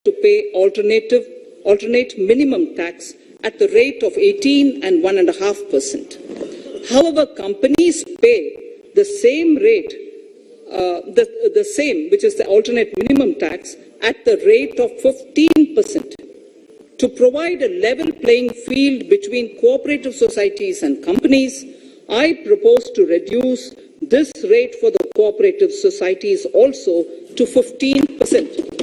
to pay alternate minimum tax at the rate of 18 and 1.5%. However, companies pay the same rate, the same, which is the alternate minimum tax, at the rate of 15%. To provide a level playing field between cooperative societies and companies, I propose to reduce this rate for the cooperative societies also to 15%.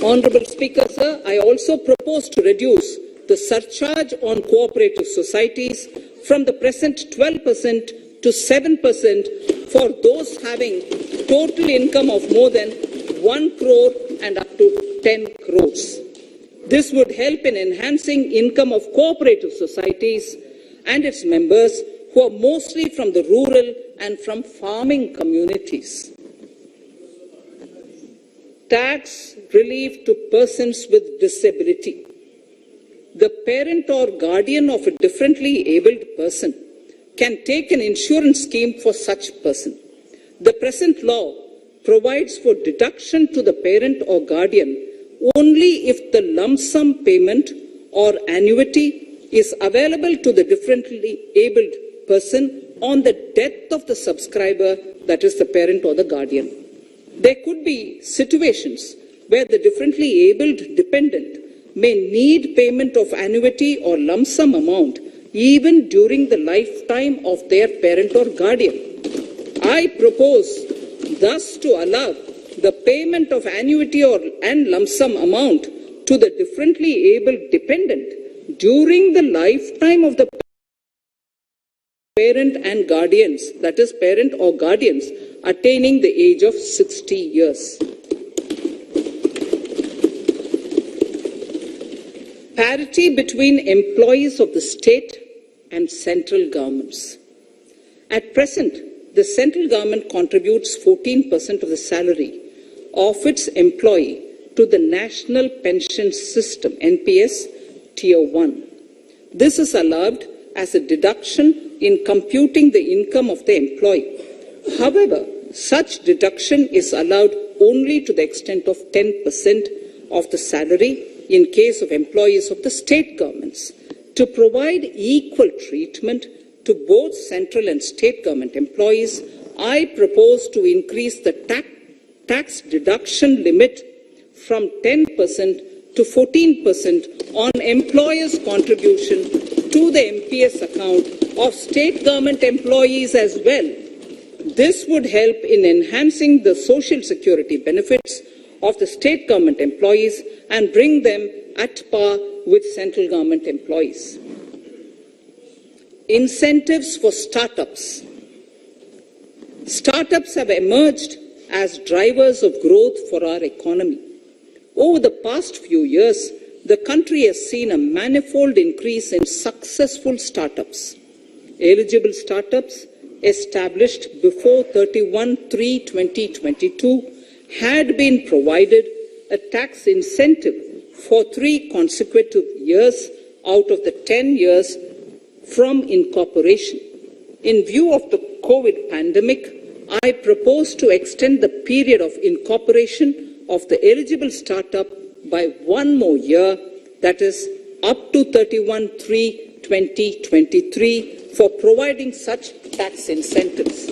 Honourable Speaker, sir, I also propose to reduce the surcharge on cooperative societies from the present 12% to 7% for those having total income of more than 1 crore and up to 10 crores. This would help in enhancing income of cooperative societies and its members who are mostly from the rural and from farming communities. Tax relief to persons with disability. The parent or guardian of a differently abled person can take an insurance scheme for such person. The present law provides for deduction to the parent or guardian only if the lump sum payment or annuity is available to the differently abled person on the death of the subscriber, that is the parent or the guardian. There could be situations where the differently abled dependent may need payment of annuity or lump sum amount even during the lifetime of their parent or guardian. I propose thus to allow the payment of annuity and lump sum amount to the differently abled dependent during the lifetime of the parent and guardians, that is parent or guardians, attaining the age of 60 years. Parity between employees of the state and central governments. At present, the central government contributes 14% of the salary of its employee to the National Pension System, NPS, Tier 1. This is allowed as a deduction in computing the income of the employee. However, such deduction is allowed only to the extent of 10% of the salary in case of employees of the state governments. To provide equal treatment to both central and state government employees, I propose to increase the tax deduction limit from 10% to 14% on employers' contribution to the MPS account of state government employees as well. This would help in enhancing the social security benefits of the state government employees and bring them at par with central government employees. Incentives for startups. Startups have emerged as drivers of growth for our economy. Over the past few years, the country has seen a manifold increase in successful startups. Eligible startups established before 31/3/2022 had been provided a tax incentive for 3 consecutive years out of the 10 years from incorporation. In view of the COVID pandemic, I propose to extend the period of incorporation of the eligible startup by 1 more year, that is up to 31/3/2023, for providing such tax incentives.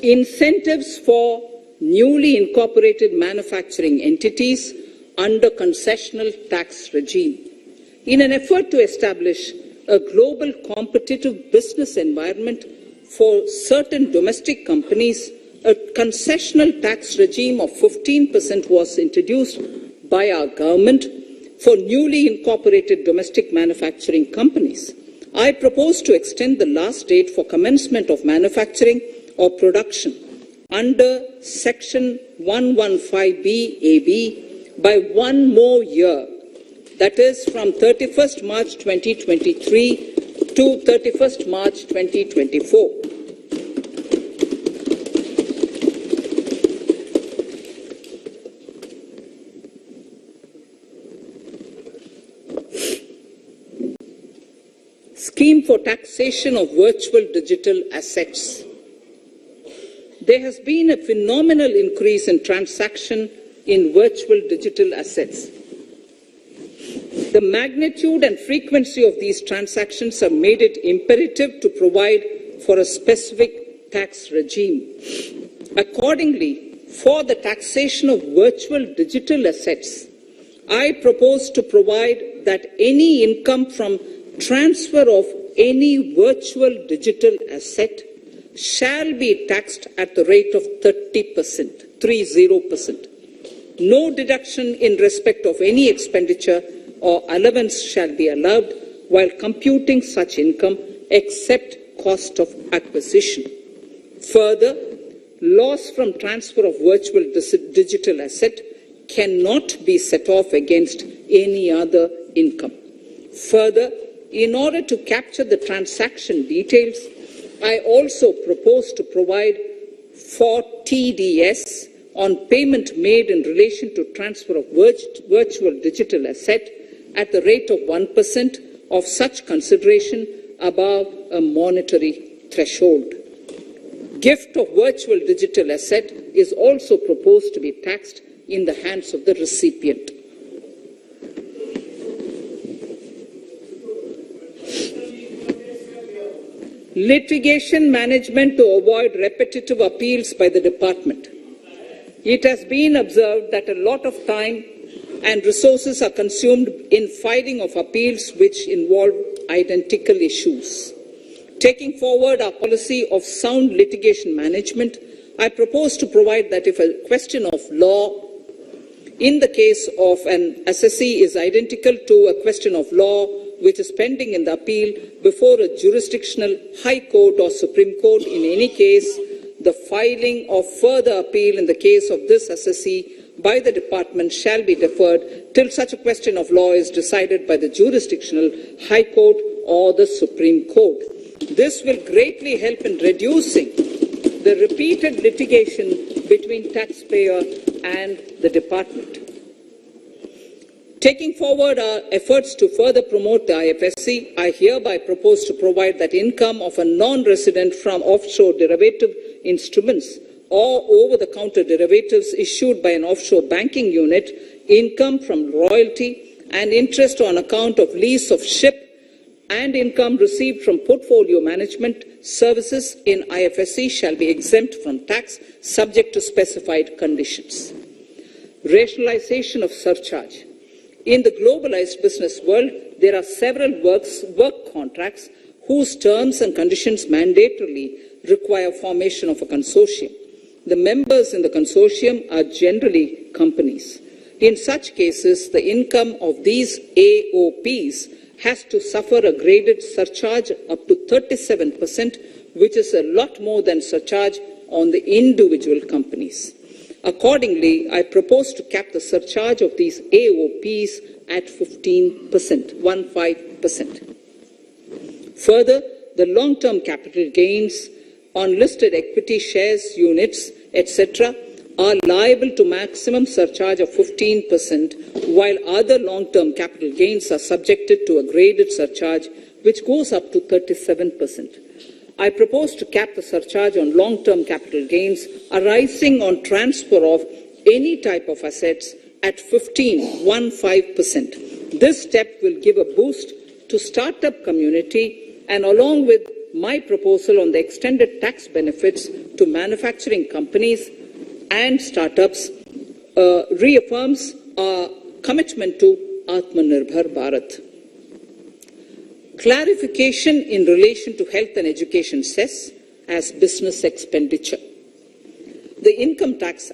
Incentives for newly incorporated manufacturing entities under concessional tax regime. In an effort to establish a global competitive business environment for certain domestic companies, a concessional tax regime of 15% was introduced by our government for newly incorporated domestic manufacturing companies. I propose to extend the last date for commencement of manufacturing or production under Section 115B(ab) by 1 more year, that is from 31st March 2023 to 31st March 2024. Scheme for taxation of virtual digital assets. There has been a phenomenal increase in transaction in virtual digital assets. The magnitude and frequency of these transactions have made it imperative to provide for a specific tax regime. Accordingly, for the taxation of virtual digital assets, I propose to provide that any income from transfer of any virtual digital asset shall be taxed at the rate of 30%, 30%. No deduction in respect of any expenditure or allowance shall be allowed while computing such income except cost of acquisition. Further, loss from transfer of virtual digital asset cannot be set off against any other income. Further, in order to capture the transaction details, I also propose to provide for TDS on payment made in relation to transfer of virtual digital asset at the rate of 1% of such consideration above a monetary threshold. Gift of virtual digital asset is also proposed to be taxed in the hands of the recipient. Litigation management to avoid repetitive appeals by the department. It has been observed that a lot of time and resources are consumed in filing of appeals which involve identical issues. Taking forward our policy of sound litigation management, I propose to provide that if a question of law in the case of an assessee is identical to a question of law which is pending in the appeal before a jurisdictional high court or Supreme Court, in any case, the filing of further appeal in the case of this assessee by the department shall be deferred till such a question of law is decided by the jurisdictional high court or the Supreme Court. This will greatly help in reducing the repeated litigation between taxpayer and the department. Taking forward our efforts to further promote the IFSC, I hereby propose to provide that income of a non-resident from offshore derivative instruments or over-the-counter derivatives issued by an offshore banking unit, income from royalty and interest on account of lease of ship, and income received from portfolio management services in IFSC shall be exempt from tax subject to specified conditions. Rationalization of surcharge. In the globalized business world, there are several work contracts whose terms and conditions mandatorily require formation of a consortium. The members in the consortium are generally companies. In such cases, the income of these AOPs has to suffer a graded surcharge up to 37%, which is a lot more than surcharge on the individual companies. Accordingly, I propose to cap the surcharge of these AOPs at 15%, 15%. Further, the long-term capital gains on listed equity shares, units, etc. are liable to maximum surcharge of 15%, while other long-term capital gains are subjected to a graded surcharge which goes up to 37%. I propose to cap the surcharge on long-term capital gains arising on transfer of any type of assets at 15%. This step will give a boost to startup community, and along with my proposal on the extended tax benefits to manufacturing companies and startups, reaffirms our commitment to Atmanirbhar Bharat. Clarification in relation to health and education cess as business expenditure. The income tax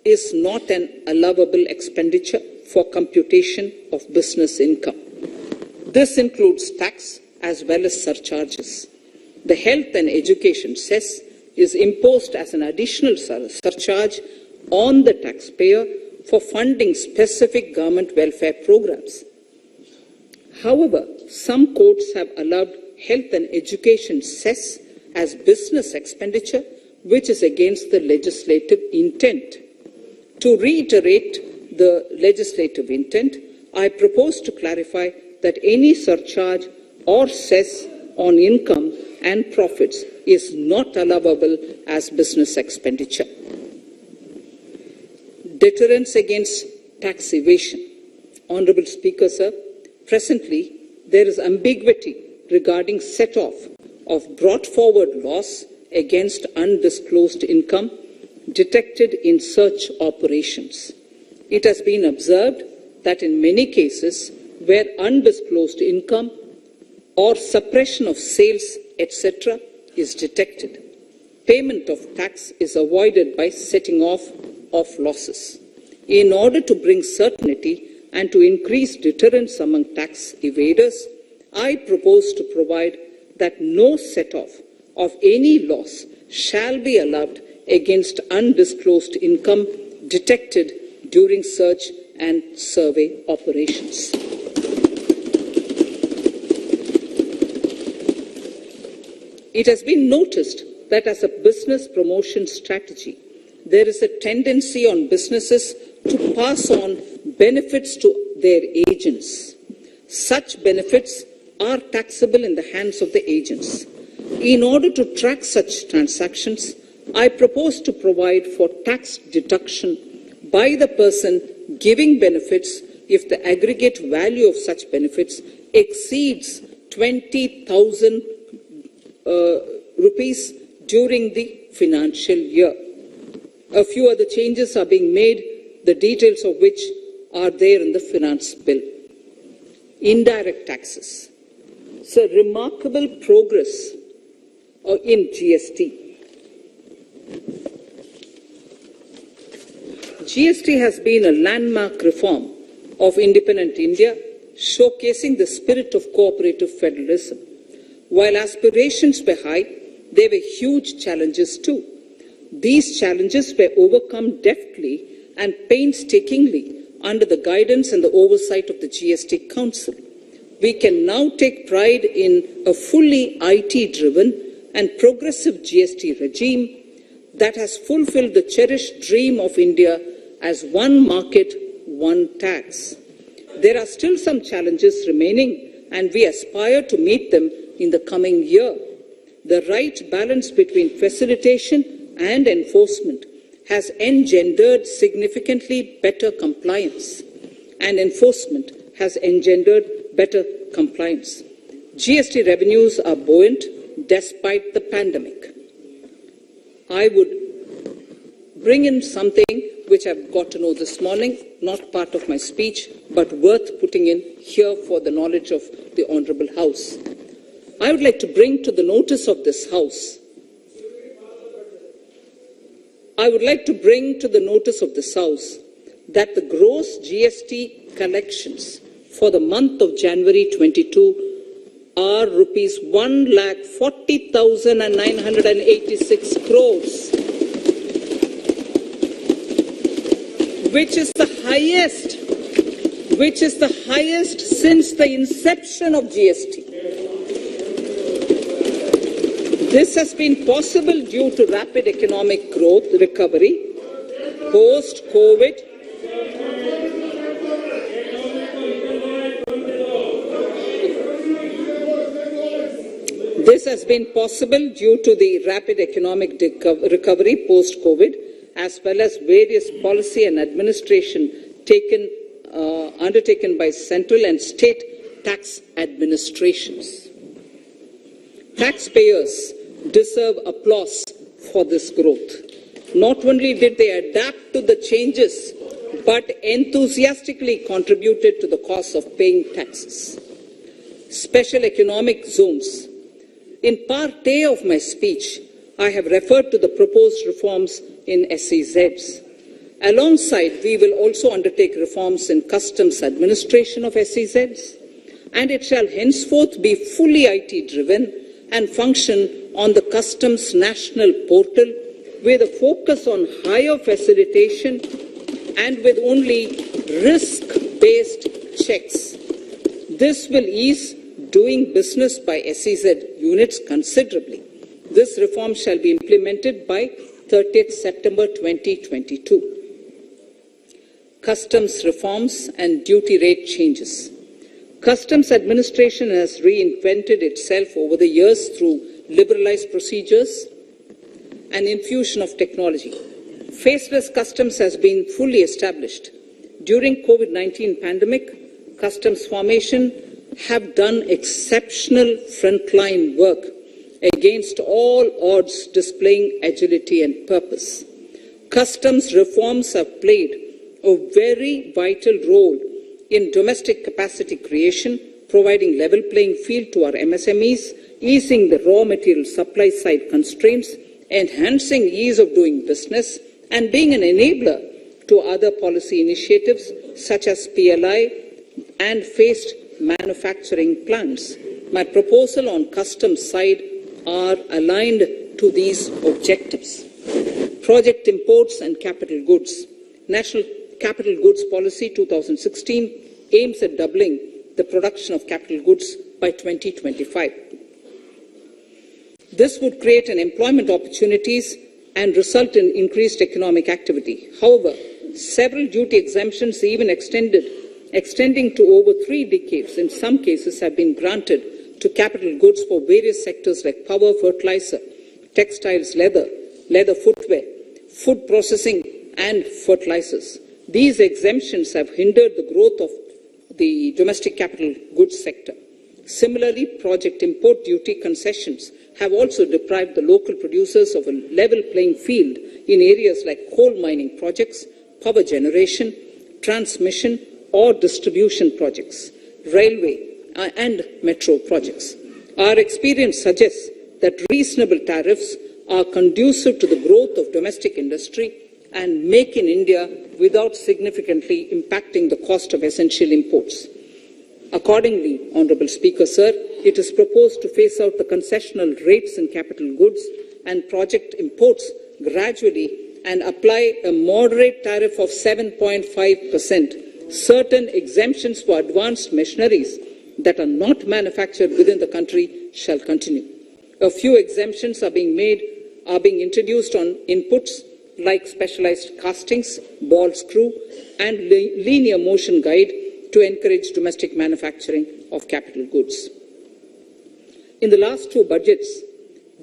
is not an allowable expenditure for computation of business income. This includes tax as well as surcharges. The health and education cess is imposed as an additional surcharge on the taxpayer for funding specific government welfare programs. However, some courts have allowed health and education cess as business expenditure, which is against the legislative intent. To reiterate the legislative intent, I propose to clarify that any surcharge or cess on income and profits is not allowable as business expenditure. Deterrence against tax evasion. Honourable Speaker, sir, presently there is ambiguity regarding set-off of brought forward loss against undisclosed income detected in search operations. It has been observed that in many cases where undisclosed income or suppression of sales, etc., is detected, payment of tax is avoided by setting off of losses. In order to bring certainty and to increase deterrence among tax evaders, I propose to provide that no set-off of any loss shall be allowed against undisclosed income detected during search and survey operations. It has been noticed that as a business promotion strategy, there is a tendency on businesses to pass on benefits to their agents. Such benefits are taxable in the hands of the agents. In order to track such transactions, I propose to provide for tax deduction by the person giving benefits if the aggregate value of such benefits exceeds 20,000 rupees during the financial year. A few other changes are being made, the details of which are there in the finance bill. Indirect taxes. So remarkable progress in GST. GST has been a landmark reform of independent India, showcasing the spirit of cooperative federalism. While aspirations were high, there were huge challenges too. These challenges were overcome deftly and painstakingly under the guidance and the oversight of the GST Council. We can now take pride in a fully IT-driven and progressive GST regime that has fulfilled the cherished dream of India as one market, one tax. There are still some challenges remaining, and we aspire to meet them in the coming year. The right balance between facilitation and enforcement has engendered significantly better compliance, and enforcement has engendered better compliance. GST revenues are buoyant despite the pandemic. I would bring in something which I've got to know this morning, not part of my speech, but worth putting in here for the knowledge of the Honourable House. I would like to bring to the notice of this House that the gross GST collections for the month of January 22 are rupees 1,40,986 crores, which is the highest since the inception of GST. This has been possible due to rapid economic growth, recovery, post-COVID, This has been possible due to the rapid economic recovery post-COVID, as well as various policy and administration undertaken by central and state tax administrations. Taxpayers deserve applause for this growth. Not only did they adapt to the changes, but enthusiastically contributed to the cost of paying taxes. Special economic zones. In part A of my speech, I have referred to the proposed reforms in SEZs. Alongside, we will also undertake reforms in customs administration of SEZs, and it shall henceforth be fully IT-driven and function on the customs national portal with a focus on higher facilitation and with only risk-based checks. This will ease doing business by SEZ units considerably. This reform shall be implemented by 30th September 2022. Customs reforms and duty rate changes. Customs administration has reinvented itself over the years through liberalized procedures and infusion of technology. Faceless customs has been fully established. During COVID-19 pandemic, customs formation have done exceptional frontline work against all odds, displaying agility and purpose. Customs reforms have played a very vital role in domestic capacity creation, providing level playing field to our MSMEs, easing the raw material supply side constraints, enhancing ease of doing business, and being an enabler to other policy initiatives such as PLI and phased manufacturing plans. My proposal on customs side are aligned to these objectives. Project imports and capital goods. National Capital Goods Policy 2016 aims at doubling the production of capital goods by 2025. This would create an employment opportunities and result in increased economic activity. However, several duty exemptions, even extending to over 3 decades in some cases, have been granted to capital goods for various sectors like power, fertilizer, textiles, leather footwear, food processing, and fertilizers. These exemptions have hindered the growth of the domestic capital goods sector. Similarly, project import duty concessions have also deprived the local producers of a level playing field in areas like coal mining projects, power generation, transmission or distribution projects, railway and metro projects. Our experience suggests that reasonable tariffs are conducive to the growth of domestic industry and make in India without significantly impacting the cost of essential imports. Accordingly, Honourable Speaker, Sir, it is proposed to phase out the concessional rates in capital goods and project imports gradually and apply a moderate tariff of 7.5%. Certain exemptions for advanced machineries that are not manufactured within the country shall continue. A few exemptions are being introduced on inputs like specialized castings, ball screw, and linear motion guide to encourage domestic manufacturing of capital goods. In the last 2 budgets,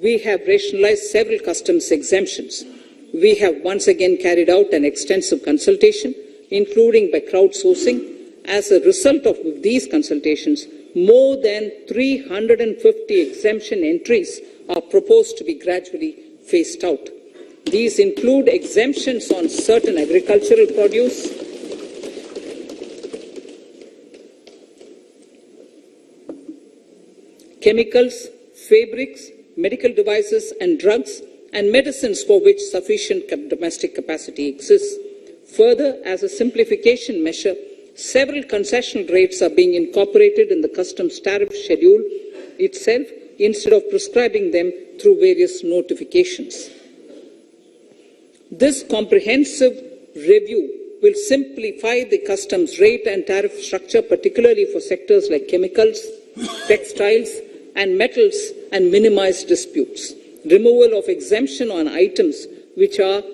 we have rationalized several customs exemptions. We have once again carried out an extensive consultation, including by crowdsourcing. As a result of these consultations, more than 350 exemption entries are proposed to be gradually phased out. These include exemptions on certain agricultural produce, chemicals, fabrics, medical devices and drugs, and medicines for which sufficient domestic capacity exists. Further, as a simplification measure, several concessional rates are being incorporated in the customs tariff schedule itself instead of prescribing them through various notifications. This comprehensive review will simplify the customs rate and tariff structure, particularly for sectors like chemicals, textiles, and metals, and minimize disputes. Removal of exemption on items which are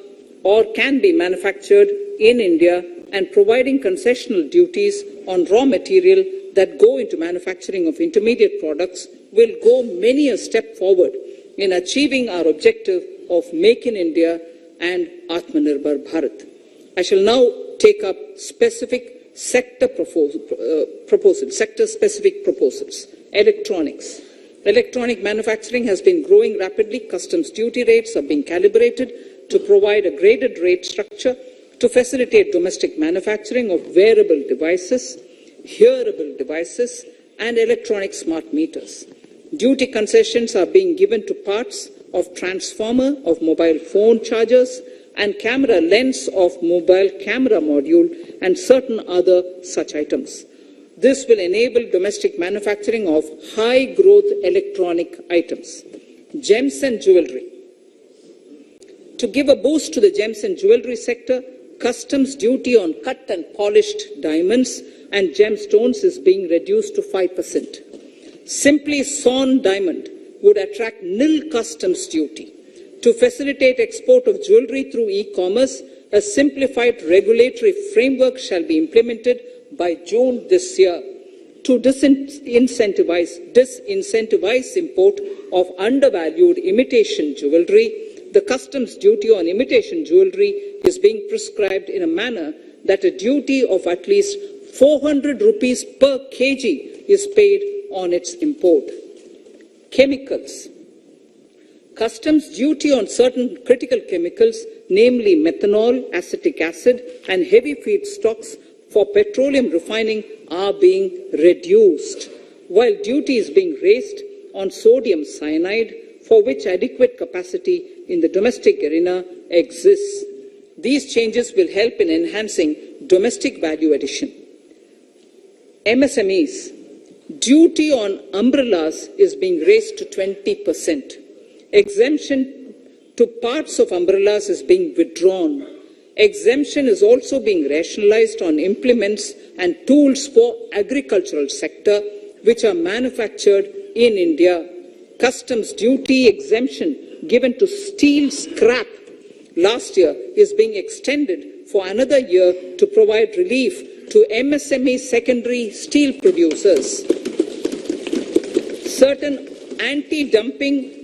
or can be manufactured in India and providing concessional duties on raw material that go into manufacturing of intermediate products will go many a step forward in achieving our objective of Make in India and Atmanirbhar Bharat. I shall now take up specific sector-specific proposals. Electronics. Electronic manufacturing has been growing rapidly. Customs duty rates are being calibrated to provide a graded rate structure to facilitate domestic manufacturing of wearable devices, hearable devices, and electronic smart meters. Duty concessions are being given to parts of transformer of mobile phone chargers and camera lens of mobile camera module and certain other such items. This will enable domestic manufacturing of high-growth electronic items. Gems and jewellery. To give a boost to the gems and jewellery sector, customs duty on cut and polished diamonds and gemstones is being reduced to 5%. Simply sawn diamond would attract nil customs duty. To facilitate export of jewellery through e-commerce, a simplified regulatory framework shall be implemented by June this year. to disincentivize import of undervalued imitation jewelry. The customs duty on imitation jewelry is being prescribed in a manner that a duty of at least 400 rupees per kg is paid on its import. Chemicals. Customs duty on certain critical chemicals, namely methanol, acetic acid, and heavy feedstocks for petroleum refining are being reduced, while duty is being raised on sodium cyanide, for which adequate capacity in the domestic arena exists. These changes will help in enhancing domestic value addition. MSMEs. Duty on umbrellas is being raised to 20%. Exemption to parts of umbrellas is being withdrawn. Exemption is also being rationalized on implements and tools for agricultural sector which are manufactured in India. Customs duty exemption given to steel scrap last year is being extended for another year to provide relief to MSME secondary steel producers. Certain anti-dumping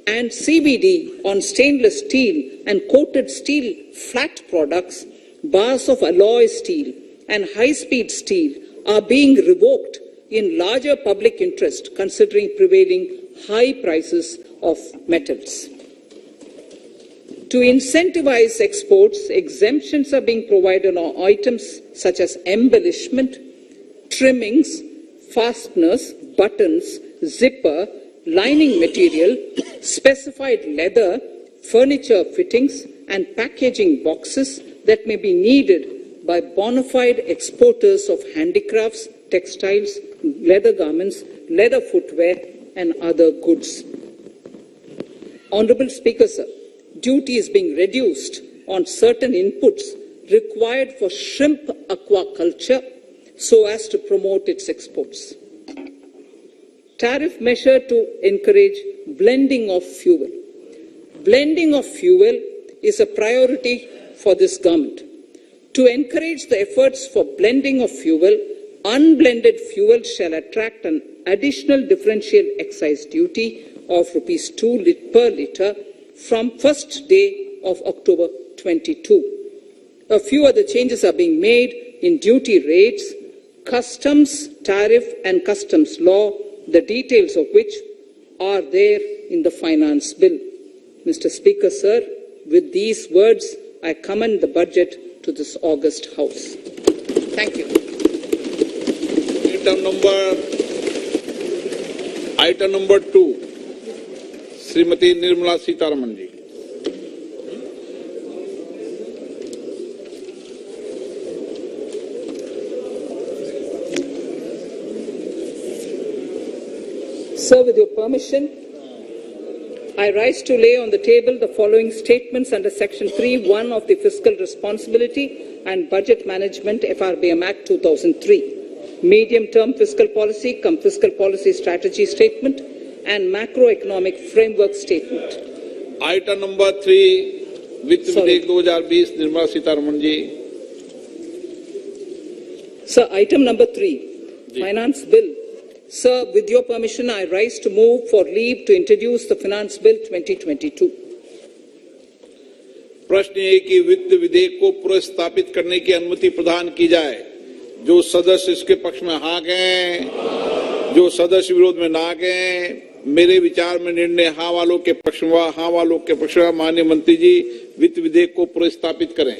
and CVD on stainless steel and coated steel flat products, bars of alloy steel and high-speed steel are being revoked in larger public interest considering prevailing high prices of metals. To incentivize exports, exemptions are being provided on items such as embellishment, trimmings, fasteners, buttons, zipper, lining material, specified leather, furniture fittings, and packaging boxes that may be needed by bona fide exporters of handicrafts, textiles, leather garments, leather footwear, and other goods. Honourable Speaker, sir, duty is being reduced on certain inputs required for shrimp aquaculture so as to promote its exports. Tariff measure to encourage blending of fuel. Blending of fuel is a priority for this government. To encourage the efforts for blending of fuel, unblended fuel shall attract an additional differential excise duty of ₹2 per litre from first day of October 22. A few other changes are being made in duty rates, customs, tariff and customs law, the details of which are there in the finance bill. Mr. Speaker, sir, with these words, I commend the budget to this august House. Thank you. Item number 2, Srimati Nirmala Sitaraman ji. Sir, with your permission, I rise to lay on the table the following statements under Section 3(1) of the Fiscal Responsibility and Budget Management FRBM Act 2003. Medium-term fiscal policy cum fiscal policy strategy statement and macroeconomic framework statement. Item number 3, Vitt Videk 2020, Nirmala Sitaraman ji. Sir, item number 3, Finance Bill. Sir, with your permission, I rise to move for leave to introduce the Finance Bill 2022. प्रश्न ये कि वित्त विधेयक को पुनर्स्थापित करने की अनुमति प्रदान की जाए। जो सदस्य इसके पक्ष में हाँ कहें, जो सदस्य विरोध में ना कहें, मेरे विचार में निर्णय हाँ वालों के पक्ष में, हाँ वालों के पक्ष में। माननीय मंत्री जी, वित्त विधेयक को पुनर्स्थापित करें।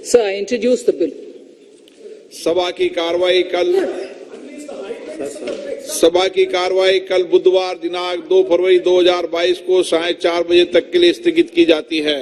Sir, I introduce the bill. सभा की कार्रवाई कल बुधवार दिनांक 2 फरवरी 2022 को 4:30 बजे तक के लिए स्थगित की जाती है।